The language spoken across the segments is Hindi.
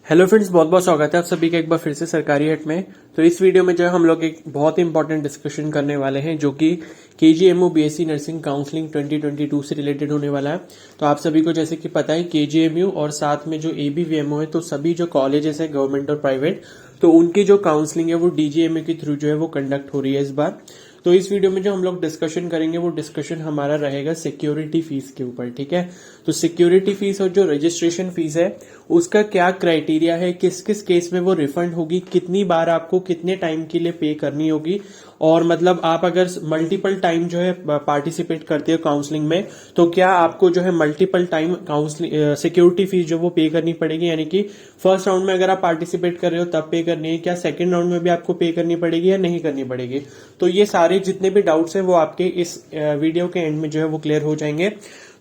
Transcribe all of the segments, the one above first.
हेलो फ्रेंड्स, बहुत बहुत स्वागत है आप सभी का एक बार फिर से सरकारी हट में। तो इस वीडियो में जो है हम लोग एक बहुत ही इंपॉर्टेंट डिस्कशन करने वाले हैं जो कि केजीएमयू बीएससी नर्सिंग काउंसलिंग 2022 से रिलेटेड होने वाला है। तो आप सभी को जैसे कि पता है केजीएमयू और साथ में जो एबीवीएमओ है, तो सभी जो कॉलेजेस है गवर्नमेंट और प्राइवेट, तो उनकी जो काउंसलिंग है वो डीजीएमयू के थ्रू जो है वो कंडक्ट हो रही है इस बार। तो इस वीडियो में जो हम लोग डिस्कशन करेंगे वो डिस्कशन हमारा रहेगा सिक्योरिटी फीस के ऊपर। ठीक है, तो सिक्योरिटी फीस और जो रजिस्ट्रेशन फीस है उसका क्या क्राइटेरिया है, किस किस केस में वो रिफंड होगी, कितनी बार आपको कितने टाइम के लिए पे करनी होगी, और मतलब आप अगर मल्टीपल टाइम जो है पार्टिसिपेट करते हो काउंसलिंग में तो क्या आपको जो है multiple time counselling security fees जो वो पे करनी पड़ेगी, यानी कि फर्स्ट राउंड में अगर आप पार्टिसिपेट कर रहे हो तब पे करनी है, क्या सेकंड राउंड में भी आपको पे करनी पड़ेगी या नहीं करनी पड़ेगी। तो ये सारे जितने भी डाउट्स हैं वो आपके इस वीडियो के एंड में जो है वो क्लियर हो जाएंगे।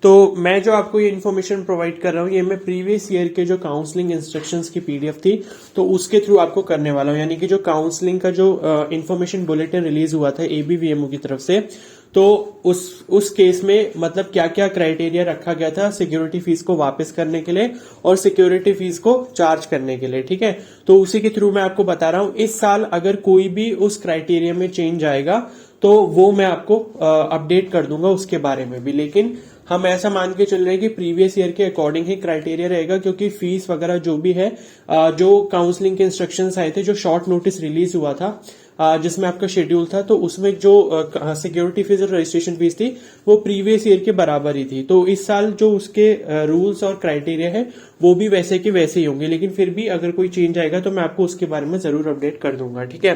तो मैं जो आपको ये इन्फॉर्मेशन प्रोवाइड कर रहा हूँ ये मैं प्रीवियस ईयर के जो काउंसलिंग इंस्ट्रक्शंस की पीडीएफ थी तो उसके थ्रू आपको करने वाला हूँ, यानी कि जो काउंसलिंग का जो इन्फॉर्मेशन बुलेटिन रिलीज हुआ था एबीवीएमओ की तरफ से, तो उस केस में मतलब क्या क्या क्राइटेरिया रखा गया था सिक्योरिटी फीस को वापस करने के लिए और सिक्योरिटी फीस को चार्ज करने के लिए। ठीक है, तो उसी के थ्रू मैं आपको बता रहा हूं इस साल अगर कोई भी उस क्राइटेरिया में चेंज आएगा तो वो मैं आपको अपडेट कर दूंगा उसके बारे में भी। लेकिन हम ऐसा मान के चल रहे हैं कि प्रीवियस ईयर के अकॉर्डिंग ही क्राइटेरिया रहेगा, क्योंकि फीस वगैरह जो भी है जो काउंसलिंग के इंस्ट्रक्शंस आए थे, जो शॉर्ट नोटिस रिलीज हुआ था जिसमें आपका शेड्यूल था, तो उसमें जो सिक्योरिटी फीस और रजिस्ट्रेशन फीस थी वो प्रीवियस ईयर के बराबर ही थी। तो इस साल जो उसके रूल्स और क्राइटेरिया है वो भी वैसे के वैसे ही होंगे, लेकिन फिर भी अगर कोई चेंज आएगा तो मैं आपको उसके बारे में जरूर अपडेट कर दूंगा। ठीक है,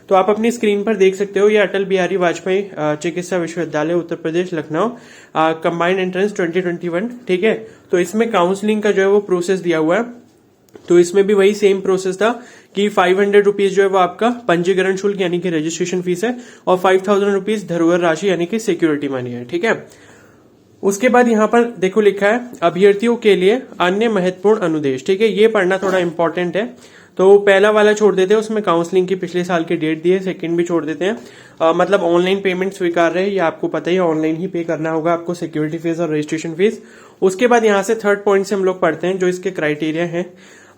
तो आप अपनी स्क्रीन पर देख सकते हो ये अटल बिहारी वाजपेयी चिकित्सा विश्वविद्यालय उत्तर प्रदेश लखनऊ कंबाइंड एंट्रेंस 2021। ठीक है, तो इसमें काउंसलिंग का जो है वो प्रोसेस दिया हुआ है। तो इसमें भी वही सेम प्रोसेस था कि 500 रुपीज जो है वो आपका पंजीकरण शुल्क यानी कि रजिस्ट्रेशन फीस है और 5000 रुपीज धरोहर राशि यानी कि सिक्योरिटी मनी है। ठीक है, उसके बाद यहाँ पर देखो लिखा है अभ्यर्थियों के लिए अन्य महत्वपूर्ण अनुदेश। ठीक है, ये पढ़ना थोड़ा इंपॉर्टेंट है। तो पहला वाला छोड़ देते हैं, उसमें काउंसलिंग की पिछले साल की डेट दी है। सेकंड भी छोड़ देते हैं मतलब ऑनलाइन पेमेंट स्वीकार रहे, ये आपको पता ही है, ऑनलाइन ही पे करना होगा आपको सिक्योरिटी फीस और रजिस्ट्रेशन फीस। उसके बाद यहाँ से थर्ड पॉइंट से हम लोग पढ़ते हैं जो इसके क्राइटेरिया है।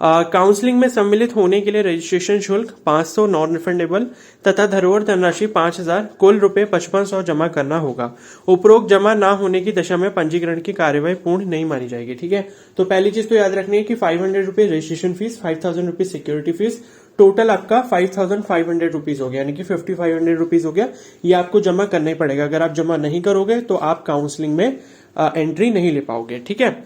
काउंसलिंग में सम्मिलित होने के लिए रजिस्ट्रेशन शुल्क 500 नॉन रिफंडेबल तथा धरोहर धनराशि 5000 कुल रुपए 5500 जमा करना होगा। उपरोक्त जमा न होने की दशा में पंजीकरण की कार्यवाही पूर्ण नहीं मानी जाएगी। ठीक है, तो पहली चीज तो याद रखनी है कि 500 rupees registration fees, 5000 rupees security fees, total आपका 5500 रुपीज हो गया, यानी कि 5500 रुपीज हो गया। ये आपको जमा करना ही पड़ेगा, अगर आप जमा नहीं करोगे तो आप काउंसलिंग में एंट्री नहीं ले पाओगे। ठीक है,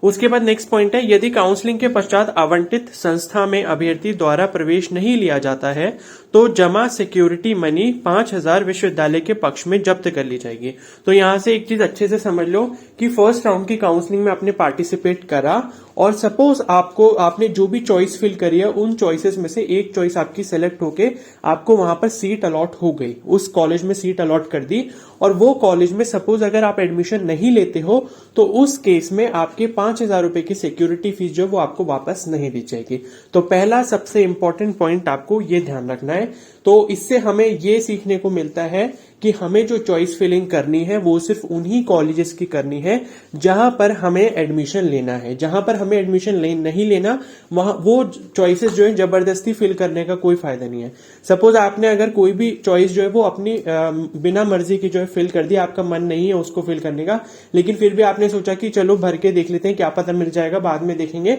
उसके बाद नेक्स्ट पॉइंट है यदि काउंसलिंग के पश्चात आवंटित संस्था में अभ्यर्थी द्वारा प्रवेश नहीं लिया जाता है तो जमा सिक्योरिटी मनी 5000 विश्वविद्यालय के पक्ष में जब्त कर ली जाएगी। तो यहां से एक चीज अच्छे से समझ लो कि फर्स्ट राउंड की काउंसलिंग में आपने पार्टिसिपेट करा और सपोज आपने जो भी चॉइस फिल करी है उन चॉइसेस में से एक चॉइस आपकी सेलेक्ट होके आपको वहां पर सीट अलॉट हो गई, उस कॉलेज में सीट अलॉट कर दी, और वो कॉलेज में सपोज अगर आप एडमिशन नहीं लेते हो तो उस केस में आपके 5000 रुपए की सिक्योरिटी फीस जो वो आपको वापस नहीं दी जाएगी। तो पहला सबसे इंपॉर्टेंट पॉइंट आपको ये ध्यान रखना है। तो इससे हमें ये सीखने को मिलता है कि हमें जो चॉइस फिलिंग करनी है वो सिर्फ उन्हीं कॉलेजेस की करनी है जहां पर हमें एडमिशन लेना है। जहां पर हमें एडमिशन नहीं लेना वहां वो चॉइसेस जो है जबरदस्ती फिल करने का कोई फायदा नहीं है। सपोज आपने अगर कोई भी चॉइस जो है वो अपनी बिना मर्जी की जो है फिल कर दी, आपका मन नहीं है उसको फिल करने का, लेकिन फिर भी आपने सोचा कि चलो भर के देख लेते हैं, क्या पता मिल जाएगा, बाद में देखेंगे,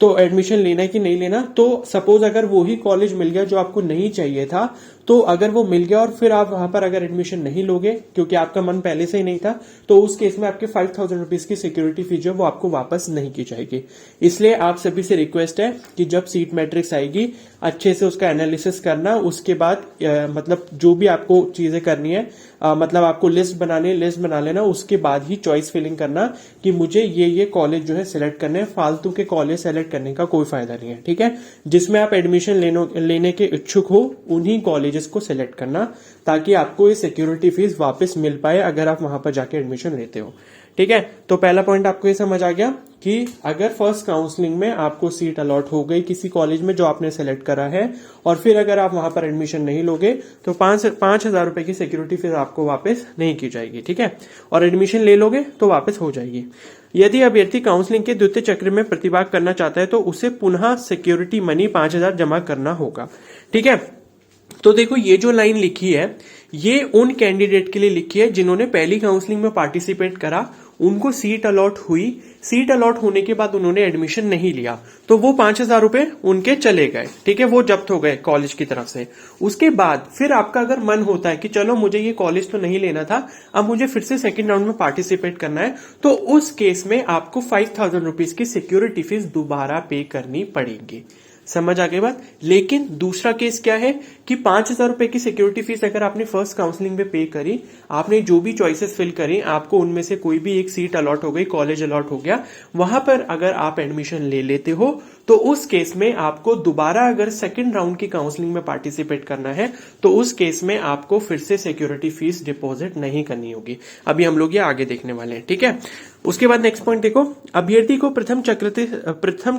तो एडमिशन लेना है कि नहीं लेना। तो सपोज अगर वो ही कॉलेज मिल गया जो आपको नहीं चाहिए था, तो अगर वो मिल गया और फिर आप वहां पर अगर एडमिशन नहीं लोगे क्योंकि आपका मन पहले से ही नहीं था, तो उस केस में आपके 5000 रुपीज की सिक्योरिटी फीस जो वो आपको वापस नहीं की जाएगी। इसलिए आप सभी से रिक्वेस्ट है कि जब सीट मैट्रिक्स आएगी अच्छे से उसका एनालिसिस करना, उसके बाद मतलब जो भी आपको चीजें करनी है मतलब आपको लिस्ट बना लेना, उसके बाद ही चॉइस फिलिंग करना कि मुझे ये कॉलेज जो है सिलेक्ट करने हैं। फालतू के कॉलेज सेलेक्ट करने का कोई फायदा नहीं है। ठीक है, जिसमें आप एडमिशन लेने के इच्छुक हो उन्हीं कॉलेजेस को सिलेक्ट करना, ताकि आपको ये सिक्योरिटी फीस वापस मिल पाए अगर आप वहां पर जाके एडमिशन लेते हो। ठीक है, तो पहला पॉइंट आपको ये समझ आ गया कि अगर फर्स्ट काउंसलिंग में आपको सीट अलॉट हो गई किसी कॉलेज में जो आपने सेलेक्ट करा है और फिर अगर आप वहां पर एडमिशन नहीं लोगे तो 5,000 रुपए की सिक्योरिटी फीस आपको वापस नहीं की जाएगी। ठीक है, और एडमिशन ले लोगे तो वापस हो जाएगी। यदि अभ्यर्थी काउंसलिंग के द्वितीय चक्र में प्रतिभाग करना चाहता है तो उसे पुनः सिक्योरिटी मनी 5,000 जमा करना होगा। ठीक है, तो देखो ये जो लाइन लिखी है ये उन कैंडिडेट के लिए लिखी है जिन्होंने पहली काउंसलिंग में पार्टिसिपेट करा, उनको सीट अलॉट हुई, सीट अलॉट होने के बाद उन्होंने एडमिशन नहीं लिया तो वो 5,000 रुपए उनके चले गए। ठीक है, वो जब्त हो गए कॉलेज की तरफ से। उसके बाद फिर आपका अगर मन होता है कि चलो मुझे ये कॉलेज तो नहीं लेना था, अब मुझे फिर से सेकंड राउंड में पार्टिसिपेट करना है, तो उस केस में आपको 5,000 रुपीज की सिक्योरिटी फीस दोबारा पे करनी पड़ेगी। समझ आ गई बात। लेकिन दूसरा केस क्या है कि 5,000 रुपए की सिक्योरिटी फीस अगर आपने फर्स्ट काउंसलिंग में पे करी, आपने जो भी चॉइसेस फिल करी, आपको उनमें से कोई भी एक सीट अलॉट हो गई, कॉलेज अलॉट हो गया, वहां पर अगर आप एडमिशन ले लेते हो तो उस केस में आपको दोबारा अगर सेकंड राउंड की काउंसलिंग में पार्टिसिपेट करना है तो उस केस में आपको फिर से सिक्योरिटी फीस डिपॉजिट नहीं करनी होगी। अभी हम लोग ये आगे देखने वाले हैं। ठीक है, उसके बाद नेक्स्ट पॉइंट देखो, अभ्यर्थी को प्रथम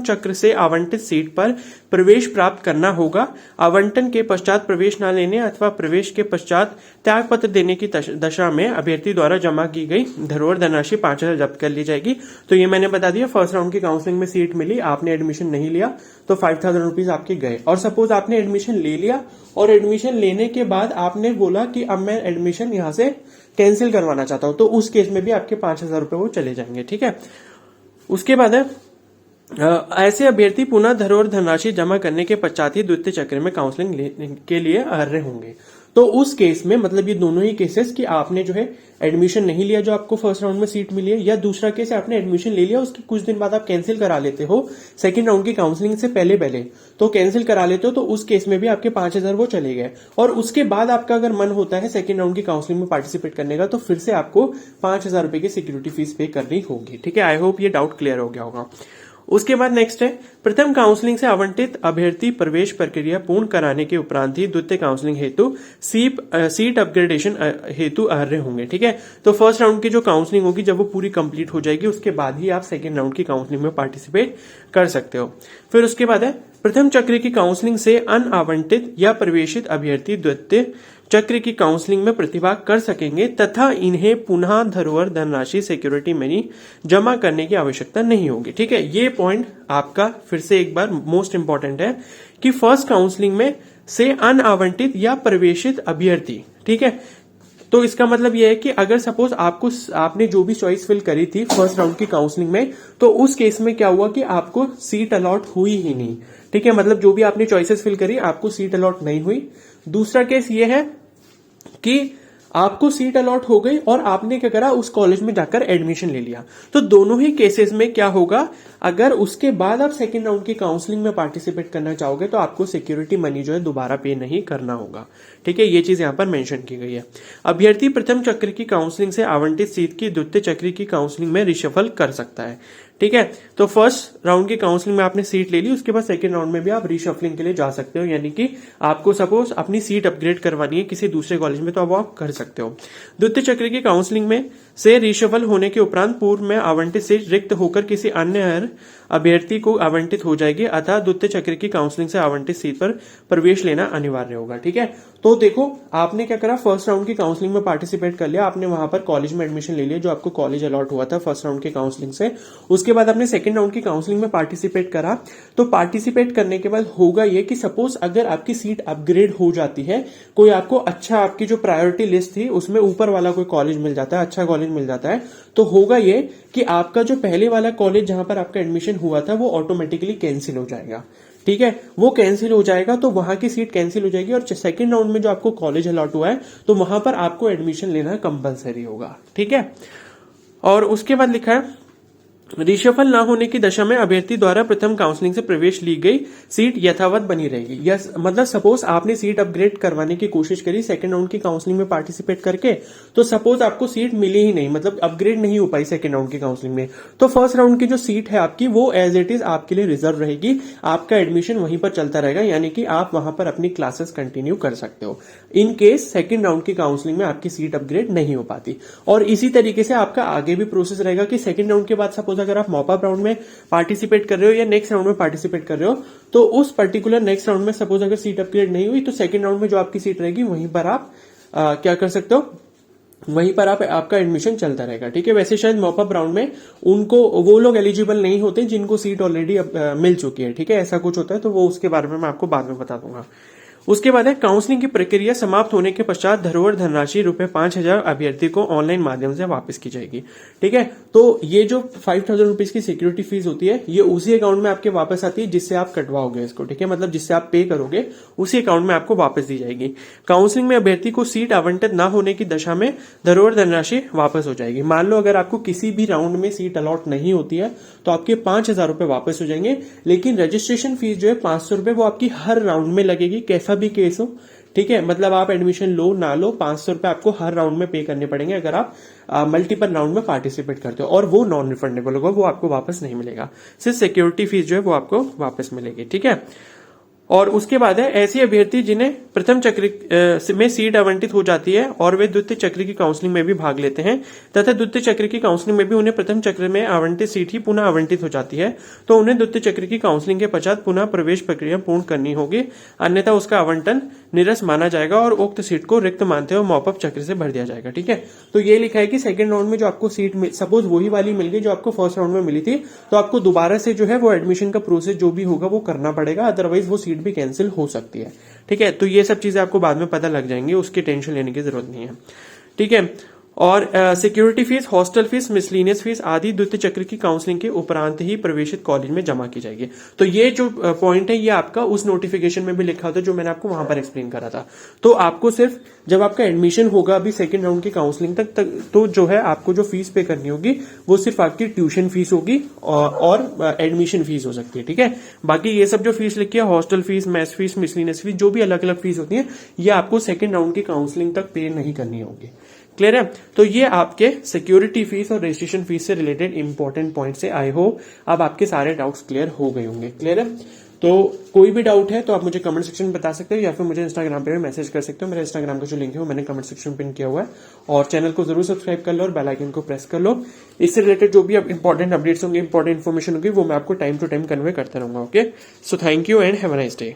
चक्र से आवंटित सीट पर प्रवेश प्राप्त करना होगा। आवंटन के पश्चात प्रवेश न लेने अथवा प्रवेश के पश्चात त्याग पत्र देने की दशा में अभ्यर्थी द्वारा जमा की गई धरोहर धनराशि 5,000 जब्त कर ली जाएगी। तो ये मैंने बता दिया, फर्स्ट राउंड की काउंसलिंग में सीट मिली, आपने एडमिशन नहीं लिया तो 5,000 रुपीज आपके गए। और सपोज आपने एडमिशन ले लिया और एडमिशन लेने के बाद आपने बोला कि अब मैं एडमिशन यहां से कैंसिल करवाना चाहता हूं, तो उस केस में भी आपके 5,000 रुपए वो चले जाएंगे। ठीक है, उसके बाद है ऐसे अभ्यर्थी पुनः धरोहर धनराशि जमा करने के पश्चात ही द्वितीय चक्र में काउंसलिंग के लिए अर्ह होंगे। तो उस केस में मतलब ये दोनों ही केसेस कि आपने जो है एडमिशन नहीं लिया जो आपको फर्स्ट राउंड में सीट मिली है, या दूसरा केस आपने एडमिशन ले लिया उसके कुछ दिन बाद आप कैंसिल करा लेते हो सेकंड राउंड की काउंसलिंग से पहले तो कैंसिल करा लेते हो, तो उस केस में भी आपके 5,000 वो चले गए। और उसके बाद आपका अगर मन होता है सेकंड राउंड की काउंसलिंग में पार्टिसिपेट करने का तो फिर से आपको 5,000 रुपए की सिक्योरिटी फीस पे करनी होगी। ठीक है, आई होप ये डाउट क्लियर हो गया होगा। उसके बाद नेक्स्ट है, प्रथम काउंसलिंग से आवंटित अभ्यर्थी प्रवेश प्रक्रिया पूर्ण कराने के उपरांत ही द्वितीय काउंसलिंग हेतु सीट अपग्रेडेशन हेतु अर्ह होंगे। ठीक है, तो फर्स्ट राउंड की जो काउंसलिंग होगी जब वो पूरी कंप्लीट हो जाएगी उसके बाद ही आप सेकेंड राउंड की काउंसलिंग में पार्टिसिपेट कर सकते हो। फिर उसके बाद है, प्रथम चक्र की काउंसलिंग से अनआवंटित या प्रवेशित अभ्यर्थी द्वितीय चक्र की काउंसलिंग में प्रतिभाग कर सकेंगे तथा इन्हें पुनः धरोहर धनराशि सिक्योरिटी मनी जमा करने की आवश्यकता नहीं होगी। ठीक है, ये पॉइंट आपका फिर से एक बार मोस्ट इंपॉर्टेंट है कि फर्स्ट काउंसलिंग में से अनआवंटित या प्रवेशित अभ्यर्थी, ठीक है, तो इसका मतलब यह है कि अगर सपोज आपने जो भी चॉइस फिल करी थी फर्स्ट राउंड की काउंसलिंग में, तो उस केस में क्या हुआ कि आपको सीट अलॉट हुई ही नहीं। ठीक है, मतलब जो भी आपने चॉइसेस फिल करी आपको सीट अलॉट नहीं हुई। दूसरा केस ये है कि आपको सीट अलॉट हो गई और आपने क्या करा, उस कॉलेज में जाकर एडमिशन ले लिया। तो दोनों ही केसेस में क्या होगा, अगर उसके बाद आप सेकेंड राउंड की काउंसलिंग में पार्टिसिपेट करना चाहोगे तो आपको सिक्योरिटी मनी जो है दोबारा पे नहीं करना होगा। ठीक है, ये चीज यहां पर मेंशन की गई है। अभ्यर्थी प्रथम चक्र की काउंसलिंग से आवंटित सीट की द्वितीय चक्र की काउंसलिंग में रिशफल कर सकता है। ठीक है, तो फर्स्ट राउंड की काउंसलिंग में आपने सीट ले ली, उसके बाद सेकंड राउंड में भी आप रीशफलिंग के लिए जा सकते हो, यानी कि आपको सपोज अपनी सीट अपग्रेड करवानी है किसी दूसरे कॉलेज में तो अब आप कर सकते हो। द्वितीय चक्र की काउंसलिंग में से रीशफल होने के उपरांत पूर्व में आवंटित सीट रिक्त होकर किसी अन्य अभ्यर्थी को आवंटित हो जाएगी, अतः द्वितीय चक्र की काउंसलिंग से आवंटित सीट पर प्रवेश लेना अनिवार्य होगा। ठीक है, तो देखो आपने क्या करा, फर्स्ट राउंड की काउंसलिंग में पार्टिसिपेट कर लिया, आपने वहां पर कॉलेज में एडमिशन ले लिया जो आपको कॉलेज अलॉट हुआ था फर्स्ट राउंड की काउंसलिंग से। उसके बाद आपने सेकंड राउंड की काउंसलिंग में पार्टिसिपेट करा, तो पार्टिसिपेट करने के बाद होगा ये कि सपोज अगर आपकी सीट अपग्रेड हो जाती है, कोई आपको अच्छा, आपकी जो प्रायोरिटी लिस्ट थी उसमें ऊपर वाला कोई कॉलेज मिल जाता है, अच्छा कॉलेज मिल जाता है, तो होगा ये कि आपका जो पहले वाला कॉलेज जहां पर आपका एडमिशन हुआ था वो ऑटोमेटिकली कैंसिल हो जाएगा। ठीक है, वो कैंसिल हो जाएगा तो वहां की सीट कैंसिल हो जाएगी और सेकंड राउंड में जो आपको कॉलेज अलॉट हुआ है तो वहां पर आपको एडमिशन लेना कंपलसरी होगा। ठीक है, और उसके बाद लिखा है रिशफल ना होने की दशा में अभ्यर्थी द्वारा प्रथम काउंसलिंग से प्रवेश ली गई सीट यथावत बनी रहेगी। यस, मतलब सपोज आपने सीट अपग्रेड करवाने की कोशिश करी सेकंड राउंड की काउंसलिंग में पार्टिसिपेट करके, तो सपोज आपको सीट मिली ही नहीं, मतलब अपग्रेड नहीं हो पाई सेकंड राउंड की काउंसलिंग में, तो फर्स्ट राउंड की जो सीट है आपकी वो एज इट इज आपके लिए रिजर्व रहेगी। आपका एडमिशन वहीं पर चलता रहेगा, यानी कि आप वहां पर अपनी क्लासेस कंटिन्यू कर सकते हो इन केस सेकंड राउंड की काउंसलिंग में आपकी सीट अपग्रेड नहीं हो पाती। और इसी तरीके से आपका आगे भी प्रोसेस रहेगा कि सेकंड राउंड के बाद सपोज अगर आप मॉपअप राउंड में पार्टिसिपेट कर रहे हो या नेक्स्ट राउंड में पार्टिसिपेट कर रहे हो, तो उस पर्टिकुलर नेक्स्ट राउंड में सपोज अगर सीट अपग्रेड नहीं हुई, तो सेकंड राउंड में जो आपकी सीट रहेगी वहीं पर आप क्या कर सकते हो, वहीं पर आपका एडमिशन चलता रहेगा। ठीक है, वैसे शायद मॉपअप राउंड में उनको वो लोग एलिजिबल नहीं होते जिनको सीट ऑलरेडी मिल चुकी है। ठीक है, ऐसा कुछ होता है, तो वो उसके बारे में मैं आपको बाद में बता दूंगा। उसके बाद है काउंसलिंग की प्रक्रिया समाप्त होने के पश्चात धरोहर धनराशि ₹5,000 अभ्यर्थी को ऑनलाइन माध्यम से वापस की जाएगी। ठीक है, तो ये जो 5,000 रुपीज की सिक्योरिटी फीस होती है, ये उसी अकाउंट में आपके वापस आती है जिससे आप कटवाओगे इसको। ठीक है, मतलब जिससे आप पे करोगे उसी अकाउंट में आपको वापस दी जाएगी। काउंसलिंग में अभ्यर्थी को सीट आवंटित न होने की दशा में धरोहर धनराशि वापस हो जाएगी। मान लो अगर आपको किसी भी राउंड में सीट अलॉट नहीं होती है, तो आपके 5,000 रुपए वापस हो जाएंगे, लेकिन रजिस्ट्रेशन फीस जो है 500 रुपए वो आपकी हर राउंड में लगेगी, कैसा भी केस हो। ठीक है, मतलब आप एडमिशन लो ना लो, 500 रुपए आपको हर राउंड में पे करने पड़ेंगे अगर आप मल्टीपल राउंड में पार्टिसिपेट करते हो, और वो नॉन रिफंडेबल होगा, वो आपको वापस नहीं मिलेगा। सिर्फ सिक्योरिटी फीस जो है वो आपको वापस मिलेगी। ठीक है, और उसके बाद है ऐसे अभ्यर्थी जिन्हें प्रथम चक्र में सीट आवंटित हो जाती है और वे द्वितीय चक्र की काउंसलिंग में भी भाग लेते हैं तथा द्वितीय चक्र की काउंसलिंग में भी उन्हें प्रथम चक्र में आवंटित सीट ही पुनः आवंटित हो जाती है, तो उन्हें द्वितीय चक्र की काउंसलिंग के पश्चात पुनः प्रवेश प्रक्रिया पूर्ण करनी होगी, अन्यथा उसका आवंटन निरस्त माना जाएगा और उक्त सीट को रिक्त मानते हुए मॉपअप चक्र से भर दिया जाएगा। ठीक है, तो ये लिखा है कि सेकंड राउंड में जो आपको सीट सपोज वही वाली मिल गई जो आपको फर्स्ट राउंड में मिली थी, तो आपको दोबारा से जो है वो एडमिशन का प्रोसेस जो भी होगा वो करना पड़ेगा, अदरवाइज वो सीट भी कैंसिल हो सकती है। ठीक है, तो ये सब चीजें आपको बाद में पता लग जाएंगी, उसकी टेंशन लेने की जरूरत नहीं है। ठीक है, और security fees, hostel fees, miscellaneous fees आदि द्वितीय चक्र की काउंसलिंग के उपरांत ही प्रवेशित कॉलेज में जमा की जाएगी। तो ये जो पॉइंट है ये आपका उस नोटिफिकेशन में भी लिखा होता है जो मैंने आपको वहां पर एक्सप्लेन करा था। तो आपको सिर्फ जब आपका एडमिशन होगा अभी सेकंड राउंड की काउंसलिंग तक तो जो है आपको जो फीस पे करनी होगी वो सिर्फ आपकी ट्यूशन फीस होगी और एडमिशन फीस हो सकती है। ठीक है, बाकी ये सब जो फीस लिखी है, hostel fees, mess fees, miscellaneous fees, जो भी अलग अलग फीस होती है, ये आपको सेकंड राउंड की काउंसलिंग तक पे नहीं करनी होगी। क्लियर है, तो ये आपके सिक्योरिटी फीस और रजिस्ट्रेशन फीस से रिलेटेड इंपॉर्टेंट पॉइंट्स है। आई होप अब आपके सारे डाउट्स क्लियर हो गए होंगे। क्लियर है, तो कोई भी डाउट है तो आप मुझे कमेंट सेक्शन में बता सकते हो या फिर मुझे इंस्टाग्राम पे मैसेज कर सकते हो। मेरा इंस्टाग्राम का जो लिंक है वो मैंने कमेंट सेक्शन में पिन किया हुआ है, और चैनल को जरूर सब्सक्राइब कर लो और बेल आइकन को प्रेस कर लो। इससे रिलेटेड जो भी इंपॉर्टेंट अपडेट्स होंगे, इंपॉर्टेंट इन्फॉर्मेशन होगी, वो मैं आपको टाइम टू टाइम कन्वे करता रहूंगा। Okay, so thank you and have a nice day.